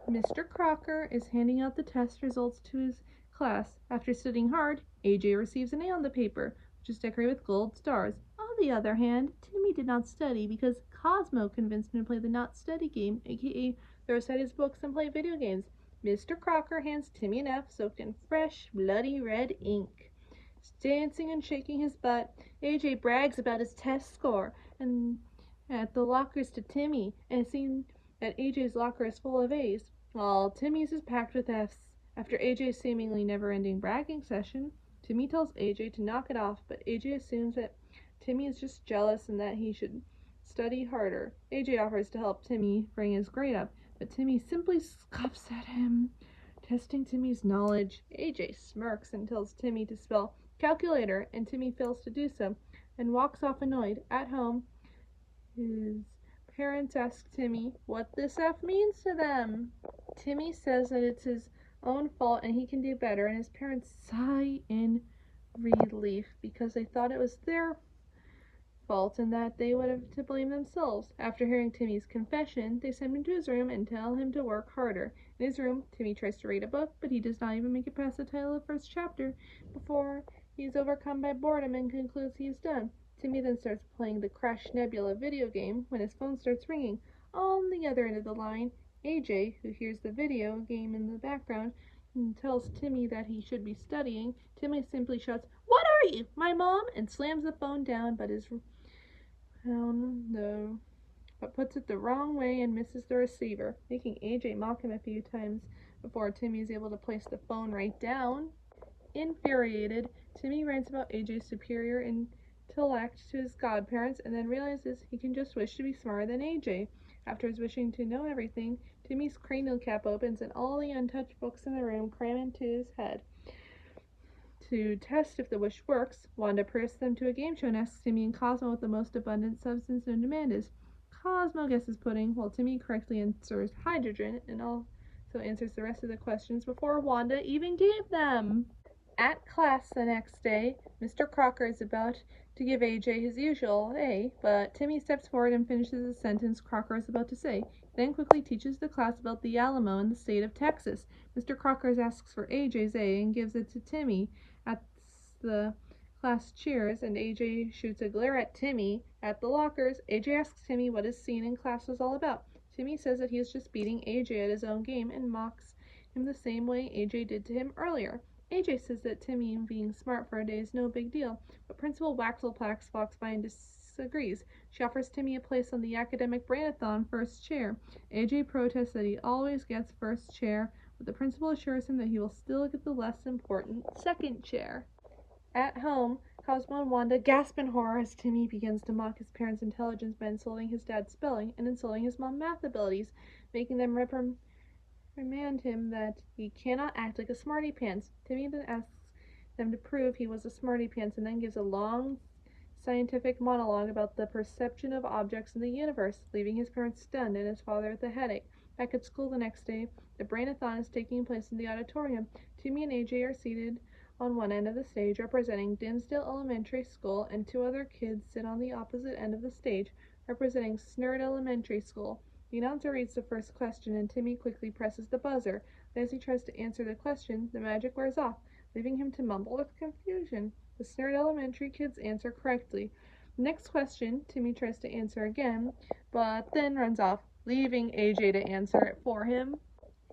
Mr. Crocker is handing out the test results to his class. After studying hard, AJ receives an A on the paper, which is decorated with gold stars. On the other hand, Timmy did not study because Cosmo convinced him to play the not study game, aka throw aside his books and play video games. Mr. Crocker hands Timmy an F soaked in fresh, bloody red ink. Dancing and shaking his butt, AJ brags about his test score and at the lockers to Timmy, and it seems that AJ's locker is full of A's, while Timmy's is packed with F's. After AJ's seemingly never-ending bragging session, Timmy tells AJ to knock it off, but AJ assumes that Timmy is just jealous and that he should study harder. AJ offers to help Timmy bring his grade up, but Timmy simply scoffs at him, testing Timmy's knowledge. AJ smirks and tells Timmy to spell calculator, and Timmy fails to do so and walks off annoyed. At home, his parents ask Timmy what this F means to them. Timmy says that it's his own fault and he can do better, and his parents sigh in relief because they thought it was their fault and that they would have to blame themselves. After hearing Timmy's confession, they send him to his room and tell him to work harder. In his room, Timmy tries to read a book, but he does not even make it past the title of the first chapter before he is overcome by boredom and concludes he is done. Timmy then starts playing the Crash Nebula video game when his phone starts ringing. On the other end of the line, AJ, who hears the video game in the background, and tells Timmy that he should be studying. Timmy simply shouts, "What are you, my mom?" and slams the phone down, but puts it the wrong way and misses the receiver, making AJ mock him a few times before Timmy is able to place the phone right down. Infuriated, Timmy rants about AJ's superior intellect to his godparents and then realizes he can just wish to be smarter than AJ. After his wishing to know everything, Timmy's cranial cap opens and all the untouched books in the room cram into his head. To test if the wish works, Wanda pairs them to a game show and asks Timmy and Cosmo what the most abundant substance known to man is. Cosmo guesses pudding, while Timmy correctly answers hydrogen and also answers the rest of the questions before Wanda even gave them. At class the next day, Mr. Crocker is about to give AJ his usual A, but Timmy steps forward and finishes the sentence Crocker is about to say, then quickly teaches the class about the Alamo in the state of Texas. Mr. Crocker asks for AJ's A and gives it to Timmy. At the class cheers, and AJ shoots a glare at Timmy. At the lockers, AJ asks Timmy what his scene in class was all about. Timmy says that he is just beating AJ at his own game and mocks him the same way AJ did to him earlier. AJ says that Timmy being smart for a day is no big deal, but Principal Waxelplax walks by and disagrees. She offers Timmy a place on the academic brainathon first chair. AJ protests that he always gets first chair, but the principal assures him that he will still get the less important second chair. At home, Cosmo and Wanda gasp in horror as Timmy begins to mock his parents' intelligence by insulting his dad's spelling and insulting his mom's math abilities, making them remind him that he cannot act like a Smarty Pants. Timmy then asks them to prove he was a Smarty Pants and then gives a long scientific monologue about the perception of objects in the universe, leaving his parents stunned and his father with a headache. Back at school the next day, the brainathon is taking place in the auditorium. Timmy and AJ are seated on one end of the stage, representing Dimsdale Elementary School, and two other kids sit on the opposite end of the stage, representing Snerd Elementary School. The announcer reads the first question, and Timmy quickly presses the buzzer. But as he tries to answer the question, the magic wears off, leaving him to mumble with confusion. The Snerd Elementary kids answer correctly. Next question, Timmy tries to answer again, but then runs off, leaving AJ to answer it for him.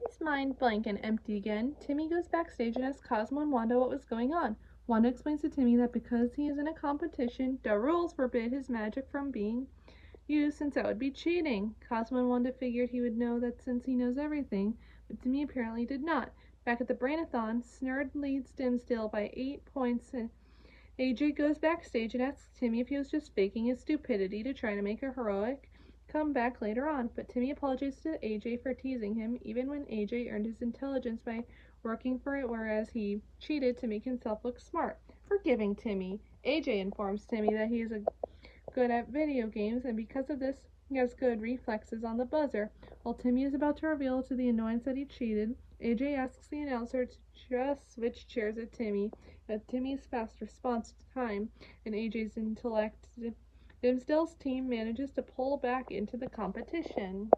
His mind blank and empty again, Timmy goes backstage and asks Cosmo and Wanda what was going on. Wanda explains to Timmy that because he is in a competition, the rules forbid his magic from being used since that would be cheating. Cosmo and Wanda figured he would know that since he knows everything, but Timmy apparently did not. Back at the brainathon, Snerd leads Dimsdale by 8 points, and AJ goes backstage and asks Timmy if he was just faking his stupidity to try to make a heroic comeback later on, but Timmy apologizes to AJ for teasing him, even when AJ earned his intelligence by working for it, whereas he cheated to make himself look smart. Forgiving Timmy, AJ informs Timmy that he is good at video games, and because of this, he has good reflexes on the buzzer. While Timmy is about to reveal to the annoyance that he cheated, AJ asks the announcer to just switch chairs at Timmy. At Timmy's fast response time and AJ's intellect, Dimsdale's team manages to pull back into the competition.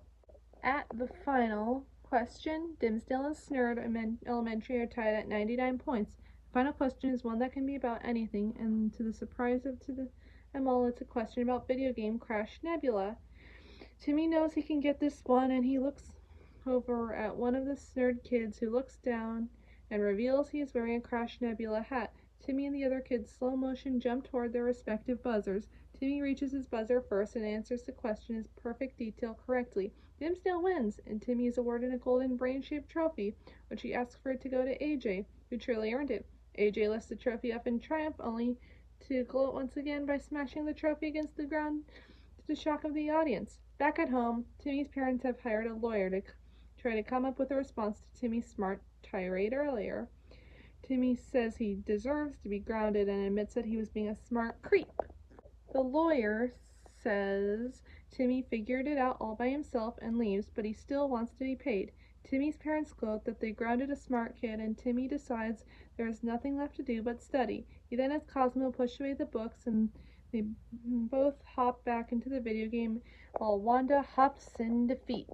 At the final, Question: Dimsdale and Snurd Elementary are tied at 99 points. The final question is one that can be about anything, and to the surprise of them all, it's a question about video game Crash Nebula. Timmy knows he can get this one, and he looks over at one of the Snurd kids, who looks down and reveals he is wearing a Crash Nebula hat. Timmy and the other kids slow motion jump toward their respective buzzers. Timmy reaches his buzzer first and answers the question in perfect detail correctly. Dimsdale wins, and Timmy is awarded a golden brain-shaped trophy, which he asks for it to go to AJ, who truly earned it. AJ lifts the trophy up in triumph, only to gloat once again by smashing the trophy against the ground to the shock of the audience. Back at home, Timmy's parents have hired a lawyer to try to come up with a response to Timmy's smart tirade earlier. Timmy says he deserves to be grounded and admits that he was being a smart creep. The lawyer says Timmy figured it out all by himself and leaves, but he still wants to be paid. Timmy's parents gloat that they grounded a smart kid, and Timmy decides there is nothing left to do but study. He then has Cosmo push away the books, and they both hop back into the video game while Wanda hops in defeat.